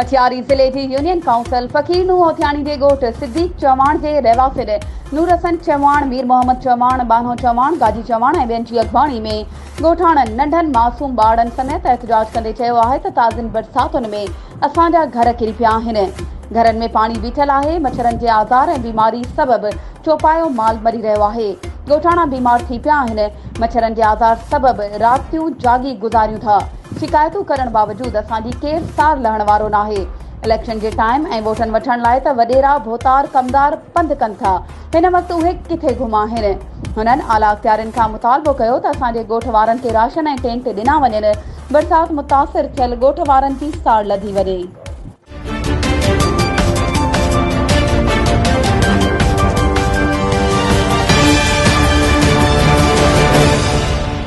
पटियाली जिले की union council फकीर नूह ओथियाणी के गोठ सिद्दीक चौहान के रहवासिर नूर हसन चौहान, मीर मोहम्मद चौहान, बानो चौहान, गाजी चौहान ऐं ॿियनि जी अॻवानी में ॻोठाणनि नंढनि मासूम ॿारनि समेत एहतजाज कंदे चयो आहे त ताज़नि बरसातुनि में असांजा घर किरी पिया आहिनि। घरनि में पाणी बीठल आहे। मच्छरनि जे आज़ार ऐं बीमारी सबबि चौपायो माल मरी रहियो आहे। ॻोठाणा बीमार थी पिया आहिनि। मच्छरनि जे आज़ार सबबि रातियूं जागी गुज़ारियूं था। शिकायतूं करण बावजूदि असांजी केरु सार लहण वारो नाहे। इलेक्शन जे टाइम ऐं वोटनि वठण लाइ त वॾेरा भोतार कमदार पंधु कनि था। हिन वक़्तु उहे किथे घुमा आहिनि। हुननि आला अख़्तियारनि खां मुतालबो कयो त असांजे ॻोठ वारनि खे राशन ऐं टेंट ॾिना वञनि। बरसाति मुतासिर थियल ॻोठ वारनि जी साड़ लधी वञे।